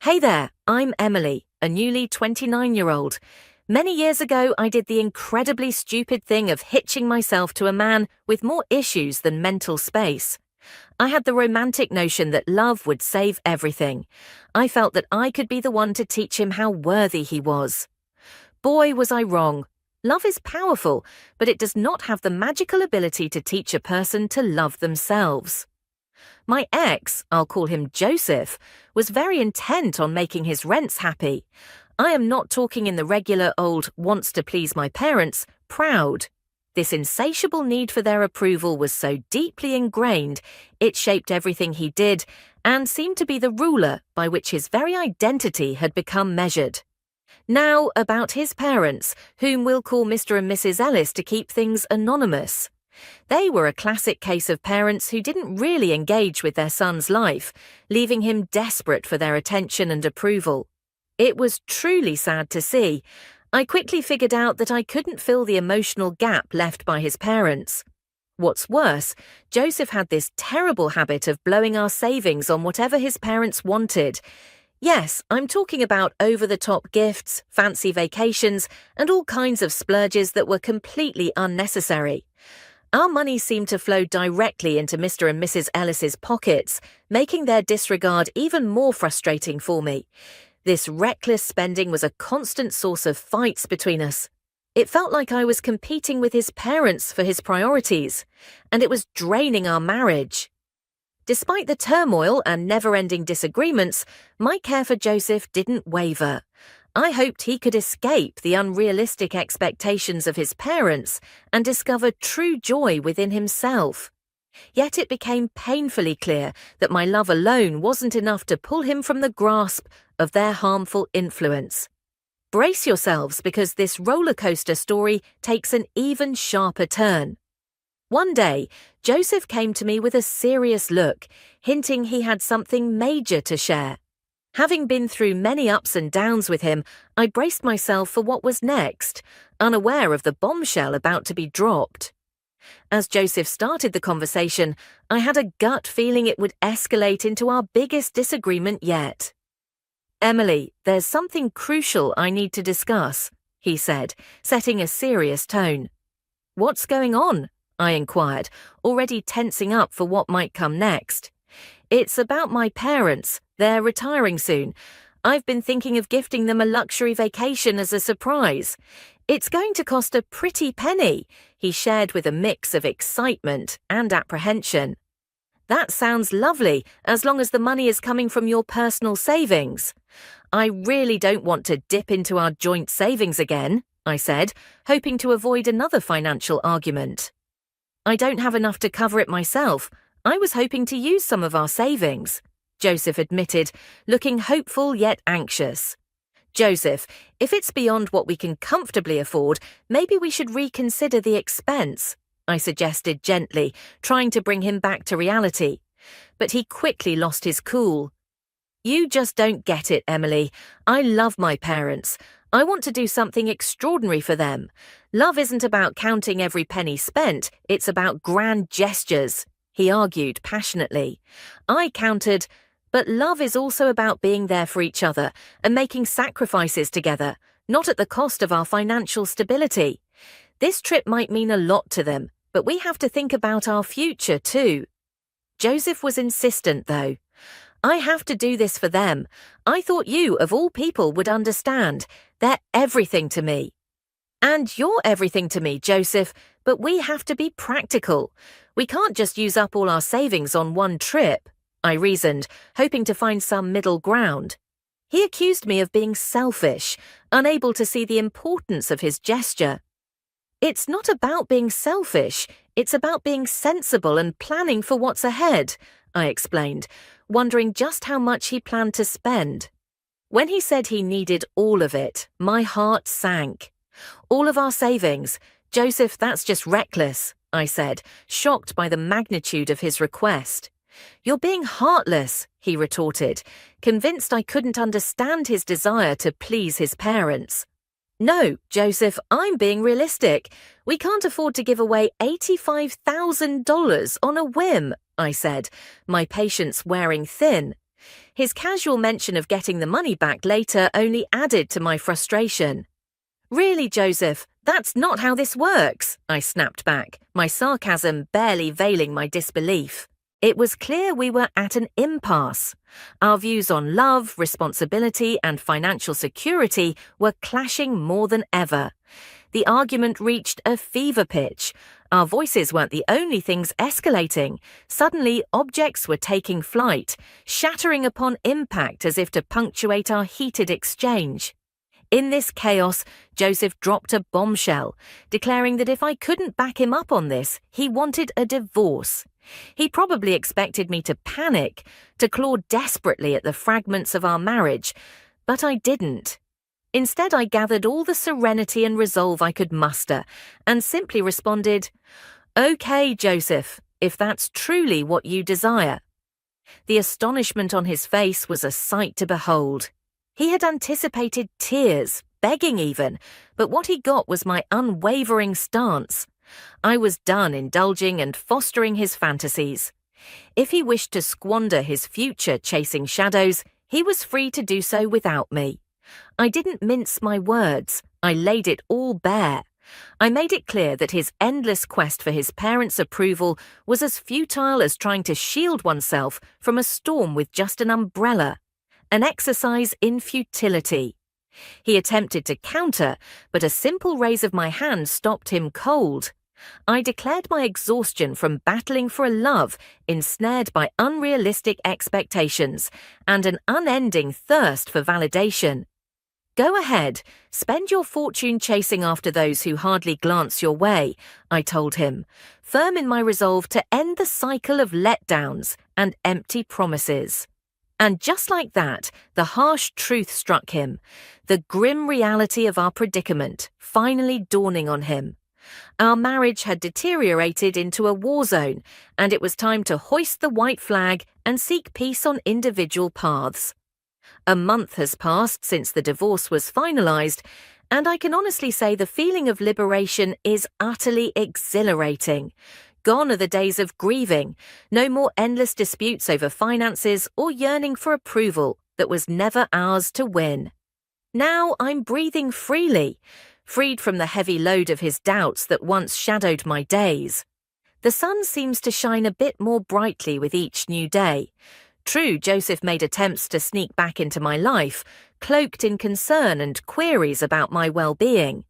Hey there, I'm Emily, a newly 29-year-old. Many years ago, I did the incredibly stupid thing of hitching myself to a man with more issues than mental space. I had the romantic notion that love would save everything. I felt that I could be the one to teach him how worthy he was. Boy, was I wrong. Love is powerful, but it does not have the magical ability to teach a person to love themselves. My ex, I'll call him Joseph, was very intent on making his rents happy. I am not talking in the regular old wants to please my parents, proud. This insatiable need for their approval was so deeply ingrained, it shaped everything he did and seemed to be the ruler by which his very identity had become measured. Now about his parents, whom we'll call Mr. and Mrs. Ellis to keep things anonymous. They were a classic case of parents who didn't really engage with their son's life, leaving him desperate for their attention and approval. It was truly sad to see. I quickly figured out that I couldn't fill the emotional gap left by his parents. What's worse, Joseph had this terrible habit of blowing our savings on whatever his parents wanted. Yes, I'm talking about over-the-top gifts, fancy vacations, and all kinds of splurges that were completely unnecessary. Our money seemed to flow directly into Mr. and Mrs. Ellis's pockets, making their disregard even more frustrating for me. This reckless spending was a constant source of fights between us. It felt like I was competing with his parents for his priorities, and it was draining our marriage. Despite the turmoil and never-ending disagreements, my care for Joseph didn't waver. I hoped he could escape the unrealistic expectations of his parents and discover true joy within himself. Yet it became painfully clear that my love alone wasn't enough to pull him from the grasp of their harmful influence. Brace yourselves, because this roller coaster story takes an even sharper turn. One day, Joseph came to me with a serious look, hinting he had something major to share. Having been through many ups and downs with him, I braced myself for what was next, unaware of the bombshell about to be dropped. As Joseph started the conversation, I had a gut feeling it would escalate into our biggest disagreement yet. "Emily, there's something crucial I need to discuss," he said, setting a serious tone. "What's going on?" I inquired, already tensing up for what might come next. "It's about my parents. They're retiring soon. I've been thinking of gifting them a luxury vacation as a surprise. It's going to cost a pretty penny," he shared with a mix of excitement and apprehension. "That sounds lovely, as long as the money is coming from your personal savings." "I really don't want to dip into our joint savings again," I said, hoping to avoid another financial argument. "I don't have enough to cover it myself. I was hoping to use some of our savings," Joseph admitted, looking hopeful yet anxious. "Joseph, if it's beyond what we can comfortably afford, maybe we should reconsider the expense," I suggested gently, trying to bring him back to reality. But he quickly lost his cool. "You just don't get it, Emily. I love my parents. I want to do something extraordinary for them. Love isn't about counting every penny spent, it's about grand gestures," he argued passionately. I countered, "But love is also about being there for each other and making sacrifices together, not at the cost of our financial stability. This trip might mean a lot to them, but we have to think about our future too." Joseph was insistent, though. "I have to do this for them. I thought you, of all people, would understand. They're everything to me." "And you're everything to me, Joseph, but we have to be practical. We can't just use up all our savings on one trip," I reasoned, hoping to find some middle ground. He accused me of being selfish, unable to see the importance of his gesture. "It's not about being selfish, it's about being sensible and planning for what's ahead," I explained, wondering just how much he planned to spend. When he said he needed all of it, my heart sank. "All of our savings? Joseph, that's just reckless," I said, shocked by the magnitude of his request. "You're being heartless," he retorted, convinced I couldn't understand his desire to please his parents. "No, Joseph, I'm being realistic. We can't afford to give away $85,000 on a whim," I said, my patience wearing thin. His casual mention of getting the money back later only added to my frustration. "Really, Joseph, that's not how this works," I snapped back, my sarcasm barely veiling my disbelief. It was clear we were at an impasse. Our views on love, responsibility, and financial security were clashing more than ever. The argument reached a fever pitch. Our voices weren't the only things escalating. Suddenly, objects were taking flight, shattering upon impact as if to punctuate our heated exchange. In this chaos, Joseph dropped a bombshell, declaring that if I couldn't back him up on this, he wanted a divorce. He probably expected me to panic, to claw desperately at the fragments of our marriage, but I didn't. Instead, I gathered all the serenity and resolve I could muster and simply responded, "Okay, Joseph, if that's truly what you desire." The astonishment on his face was a sight to behold. He had anticipated tears, begging even, but what he got was my unwavering stance. I was done indulging and fostering his fantasies. If he wished to squander his future chasing shadows, he was free to do so without me. I didn't mince my words. I laid it all bare. I made it clear that his endless quest for his parents' approval was as futile as trying to shield oneself from a storm with just an umbrella. An exercise in futility. He attempted to counter, but a simple raise of my hand stopped him cold. I declared my exhaustion from battling for a love ensnared by unrealistic expectations and an unending thirst for validation. "Go ahead, spend your fortune chasing after those who hardly glance your way," I told him, firm in my resolve to end the cycle of letdowns and empty promises. And just like that, the harsh truth struck him, the grim reality of our predicament finally dawning on him. Our marriage had deteriorated into a war zone, and it was time to hoist the white flag and seek peace on individual paths. A month has passed since the divorce was finalized, and I can honestly say the feeling of liberation is utterly exhilarating. Gone are the days of grieving, no more endless disputes over finances or yearning for approval that was never ours to win. Now I'm breathing freely, freed from the heavy load of his doubts that once shadowed my days. The sun seems to shine a bit more brightly with each new day. True, Joseph made attempts to sneak back into my life, cloaked in concern and queries about my well-being.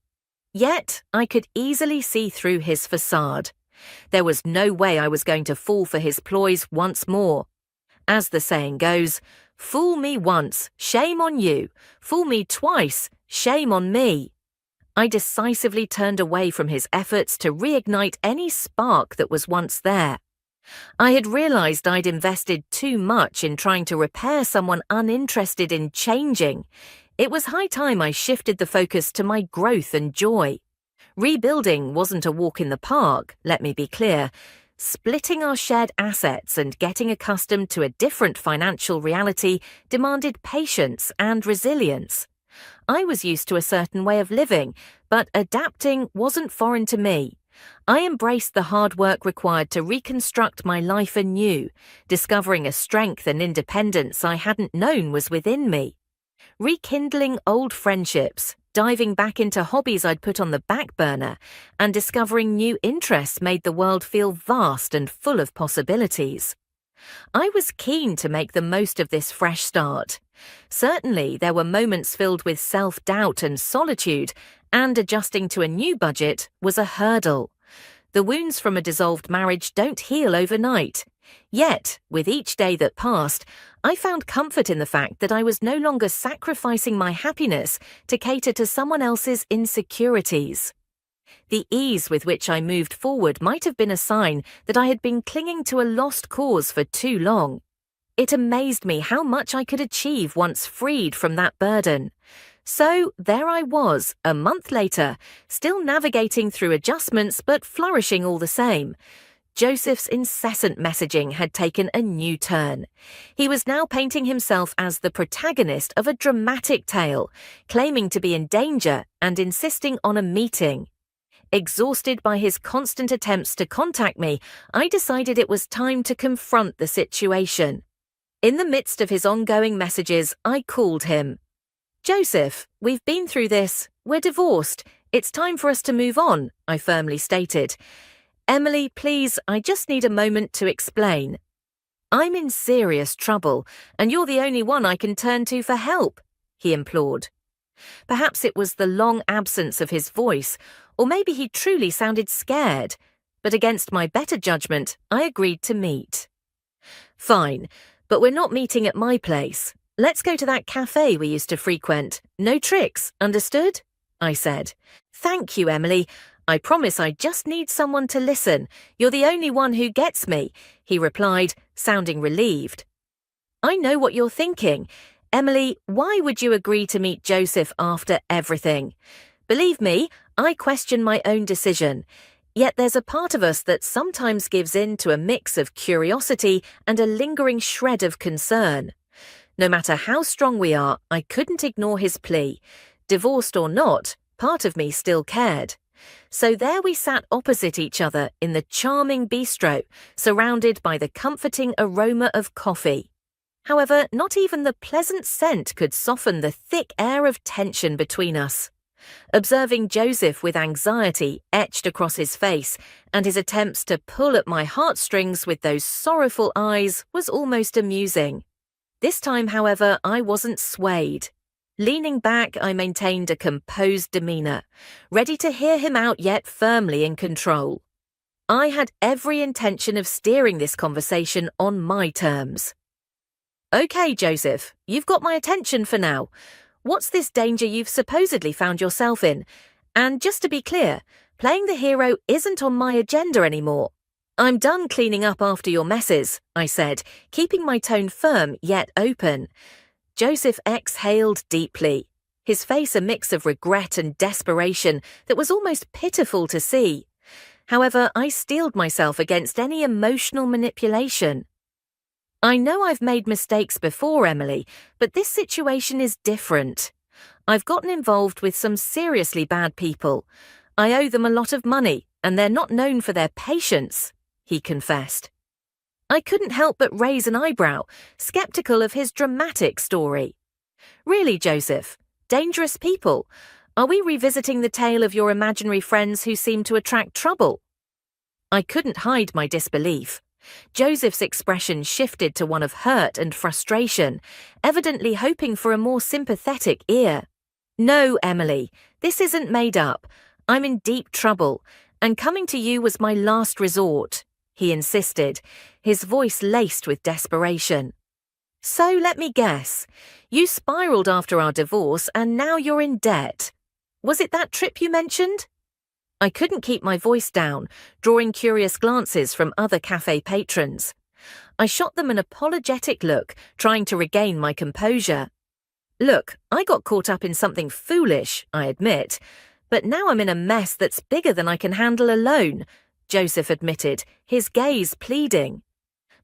Yet I could easily see through his facade. There was no way I was going to fall for his ploys once more. As the saying goes, fool me once, shame on you. Fool me twice, shame on me. I decisively turned away from his efforts to reignite any spark that was once there. I had realized I'd invested too much in trying to repair someone uninterested in changing. It was high time I shifted the focus to my growth and joy. Rebuilding wasn't a walk in the park, let me be clear. Splitting our shared assets and getting accustomed to a different financial reality demanded patience and resilience. I was used to a certain way of living, but adapting wasn't foreign to me. I embraced the hard work required to reconstruct my life anew, discovering a strength and independence I hadn't known was within me. Rekindling old friendships, diving back into hobbies I'd put on the back burner, and discovering new interests made the world feel vast and full of possibilities. I was keen to make the most of this fresh start. Certainly, there were moments filled with self-doubt and solitude, and adjusting to a new budget was a hurdle. The wounds from a dissolved marriage don't heal overnight. Yet, with each day that passed, I found comfort in the fact that I was no longer sacrificing my happiness to cater to someone else's insecurities. The ease with which I moved forward might have been a sign that I had been clinging to a lost cause for too long. It amazed me how much I could achieve once freed from that burden. So there I was, a month later, still navigating through adjustments but flourishing all the same. Joseph's incessant messaging had taken a new turn. He was now painting himself as the protagonist of a dramatic tale, claiming to be in danger and insisting on a meeting. Exhausted by his constant attempts to contact me, I decided it was time to confront the situation. In the midst of his ongoing messages, I called him. "Joseph, we've been through this. We're divorced. It's time for us to move on," I firmly stated. "Emily, please, I just need a moment to explain. I'm in serious trouble, and you're the only one I can turn to for help," he implored. Perhaps it was the long absence of his voice, or maybe he truly sounded scared, but against my better judgment, I agreed to meet. "Fine, but we're not meeting at my place. Let's go to that cafe we used to frequent. No tricks, understood?" I said. "Thank you, Emily. I promise I just need someone to listen. You're the only one who gets me," he replied, sounding relieved. "I know what you're thinking. Emily, why would you agree to meet Joseph after everything? Believe me, I question my own decision. Yet there's a part of us that sometimes gives in to a mix of curiosity and a lingering shred of concern. No matter how strong we are, I couldn't ignore his plea. Divorced or not, part of me still cared. So there we sat opposite each other in the charming bistro, surrounded by the comforting aroma of coffee. However, not even the pleasant scent could soften the thick air of tension between us. Observing Joseph with anxiety etched across his face and his attempts to pull at my heartstrings with those sorrowful eyes was almost amusing. This time, however, I wasn't swayed. Leaning back, I maintained a composed demeanor, ready to hear him out yet firmly in control. I had every intention of steering this conversation on my terms. "Okay, Joseph, you've got my attention for now. What's this danger you've supposedly found yourself in? And just to be clear, playing the hero isn't on my agenda anymore. I'm done cleaning up after your messes," I said, keeping my tone firm yet open. Joseph exhaled deeply, his face a mix of regret and desperation that was almost pitiful to see. However, I steeled myself against any emotional manipulation. "I know I've made mistakes before, Emily, but this situation is different. I've gotten involved with some seriously bad people. I owe them a lot of money, and they're not known for their patience," he confessed. I couldn't help but raise an eyebrow, skeptical of his dramatic story. "Really, Joseph? Dangerous people? Are we revisiting the tale of your imaginary friends who seem to attract trouble?" I couldn't hide my disbelief. Joseph's expression shifted to one of hurt and frustration, evidently hoping for a more sympathetic ear. "No, Emily, this isn't made up. I'm in deep trouble, and coming to you was my last resort," he insisted, his voice laced with desperation. "So let me guess. You spiraled after our divorce and now you're in debt. Was it that trip you mentioned?" I couldn't keep my voice down, drawing curious glances from other cafe patrons. I shot them an apologetic look, trying to regain my composure. "Look, I got caught up in something foolish, I admit, but now I'm in a mess that's bigger than I can handle alone," Joseph admitted, his gaze pleading.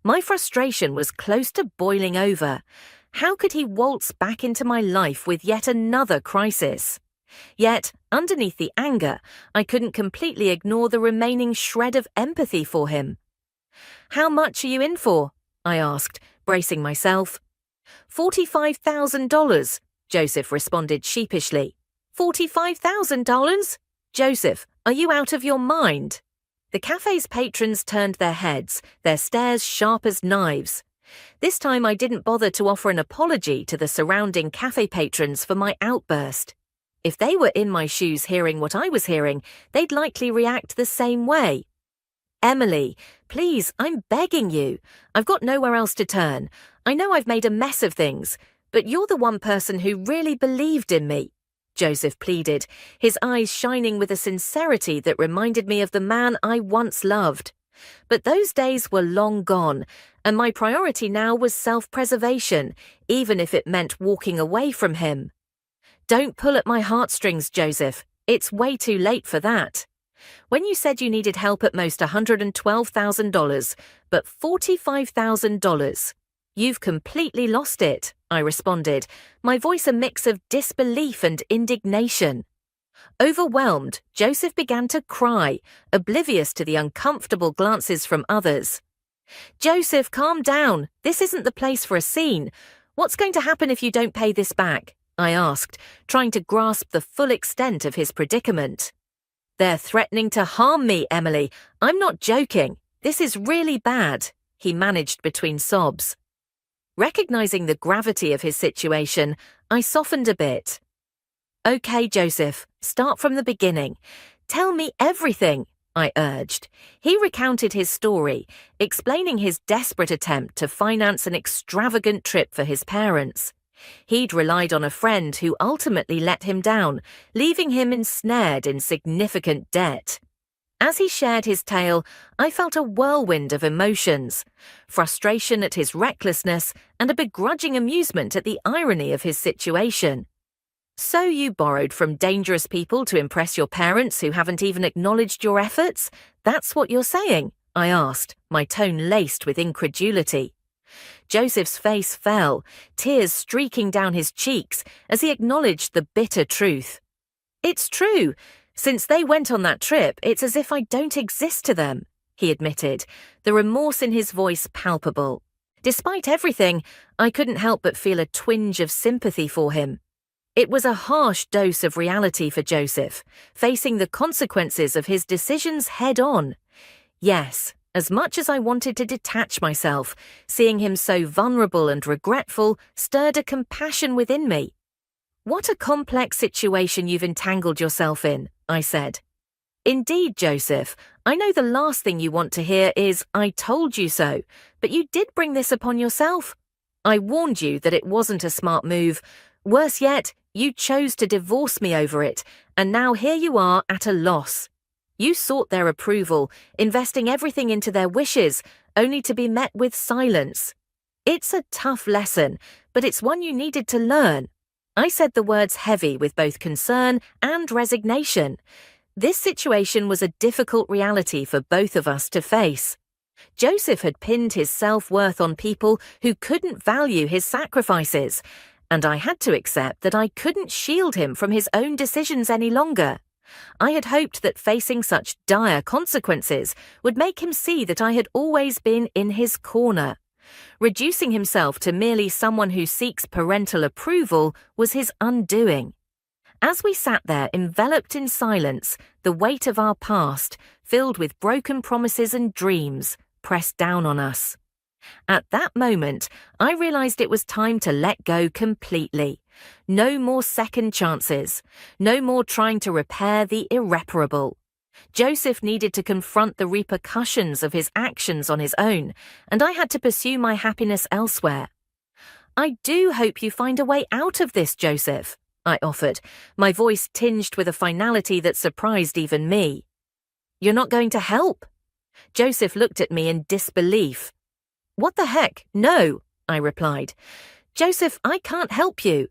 My frustration was close to boiling over. How could he waltz back into my life with yet another crisis? Yet, underneath the anger, I couldn't completely ignore the remaining shred of empathy for him. "How much are you in for?" I asked, bracing myself. $45,000, Joseph responded sheepishly. $45,000? Joseph, are you out of your mind? The cafe's patrons turned their heads, their stares sharp as knives. This time I didn't bother to offer an apology to the surrounding cafe patrons for my outburst. If they were in my shoes hearing what I was hearing, they'd likely react the same way. "Emily, please, I'm begging you. I've got nowhere else to turn. I know I've made a mess of things, but you're the one person who really believed in me," Joseph pleaded, his eyes shining with a sincerity that reminded me of the man I once loved. But those days were long gone, and my priority now was self-preservation, even if it meant walking away from him. "Don't pull at my heartstrings, Joseph. It's way too late for that. When you said you needed help at most $112,000, but $45,000. You've completely lost it," I responded, my voice a mix of disbelief and indignation. Overwhelmed, Joseph began to cry, oblivious to the uncomfortable glances from others. "Joseph, calm down. This isn't the place for a scene. What's going to happen if you don't pay this back?" I asked, trying to grasp the full extent of his predicament. "They're threatening to harm me, Emily. I'm not joking. This is really bad," he managed between sobs. Recognizing the gravity of his situation, I softened a bit. "Okay, Joseph, start from the beginning. Tell me everything," I urged. He recounted his story, explaining his desperate attempt to finance an extravagant trip for his parents. He'd relied on a friend who ultimately let him down, leaving him ensnared in significant debt. As he shared his tale, I felt a whirlwind of emotions, frustration at his recklessness and a begrudging amusement at the irony of his situation. "So you borrowed from dangerous people to impress your parents who haven't even acknowledged your efforts? That's what you're saying?" I asked, my tone laced with incredulity. Joseph's face fell, tears streaking down his cheeks as he acknowledged the bitter truth. "It's true. Since they went on that trip, it's as if I don't exist to them," he admitted, the remorse in his voice palpable. Despite everything, I couldn't help but feel a twinge of sympathy for him. It was a harsh dose of reality for Joseph, facing the consequences of his decisions head-on. Yes, as much as I wanted to detach myself, seeing him so vulnerable and regretful stirred a compassion within me. "What a complex situation you've entangled yourself in," I said. "Indeed, Joseph, I know the last thing you want to hear is, 'I told you so,' but you did bring this upon yourself. I warned you that it wasn't a smart move. Worse yet, you chose to divorce me over it, and now here you are at a loss. You sought their approval, investing everything into their wishes, only to be met with silence. It's a tough lesson, but it's one you needed to learn." I said the words heavy with both concern and resignation. This situation was a difficult reality for both of us to face. Joseph had pinned his self-worth on people who couldn't value his sacrifices, and I had to accept that I couldn't shield him from his own decisions any longer. I had hoped that facing such dire consequences would make him see that I had always been in his corner. Reducing himself to merely someone who seeks parental approval was his undoing. As we sat there enveloped in silence, the weight of our past, filled with broken promises and dreams, pressed down on us. At that moment, I realized it was time to let go completely. No more second chances. No more trying to repair the irreparable. Joseph needed to confront the repercussions of his actions on his own, and I had to pursue my happiness elsewhere. "I do hope you find a way out of this, Joseph," I offered, my voice tinged with a finality that surprised even me. "You're not going to help?" Joseph looked at me in disbelief. "What the heck? No," I replied. "Joseph, I can't help you."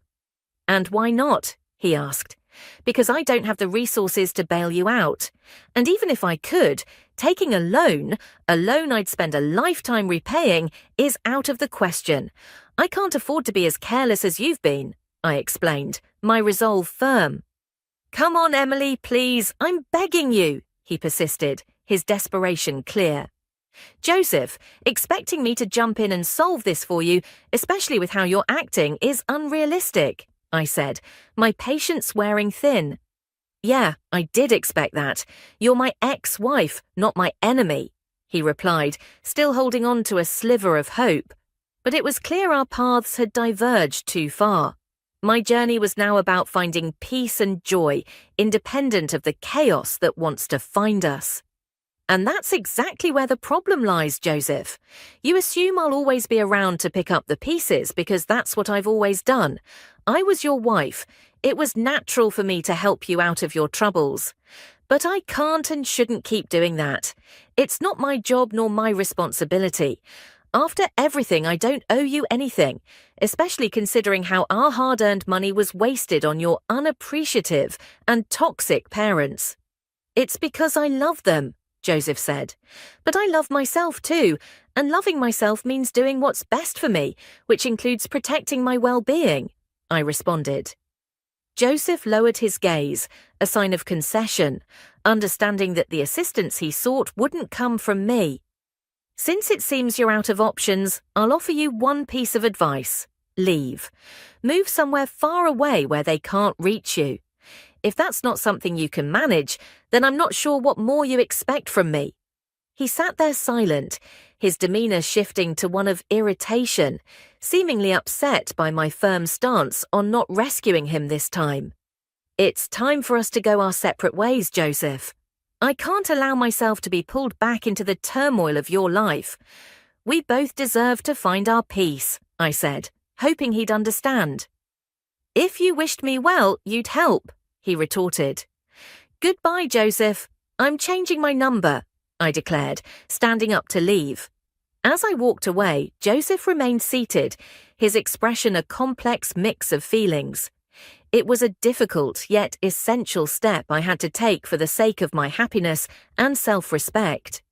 "And why not?" he asked. "Because I don't have the resources to bail you out. And even if I could, taking a loan I'd spend a lifetime repaying, is out of the question. I can't afford to be as careless as you've been," I explained, my resolve firm. "Come on, Emily, please, I'm begging you," he persisted, his desperation clear. "Joseph, expecting me to jump in and solve this for you, especially with how you're acting, is unrealistic," I said, my patience wearing thin. "Yeah, I did expect that. You're my ex-wife, not my enemy," he replied, still holding on to a sliver of hope. But it was clear our paths had diverged too far. My journey was now about finding peace and joy, independent of the chaos that wants to find us. "And that's exactly where the problem lies, Joseph. You assume I'll always be around to pick up the pieces because that's what I've always done. I was your wife. It was natural for me to help you out of your troubles. But I can't and shouldn't keep doing that. It's not my job nor my responsibility. After everything, I don't owe you anything, especially considering how our hard-earned money was wasted on your unappreciative and toxic parents." "It's because I love them," Joseph said. "But I love myself too, and loving myself means doing what's best for me, which includes protecting my well-being," I responded. Joseph lowered his gaze, a sign of concession, understanding that the assistance he sought wouldn't come from me. Since it seems you're out of options, I'll offer you one piece of advice. Leave. Move somewhere far away where they can't reach you. If that's not something you can manage, then I'm not sure what more you expect from me. He sat there silent, his demeanour shifting to one of irritation, seemingly upset by my firm stance on not rescuing him this time. It's time for us to go our separate ways, Joseph. I can't allow myself to be pulled back into the turmoil of your life. We both deserve to find our peace, I said, hoping he'd understand. If you wished me well, you'd help, he retorted. Goodbye, Joseph. I'm changing my number, I declared, standing up to leave. As I walked away, Joseph remained seated, his expression a complex mix of feelings. It was a difficult yet essential step I had to take for the sake of my happiness and self-respect.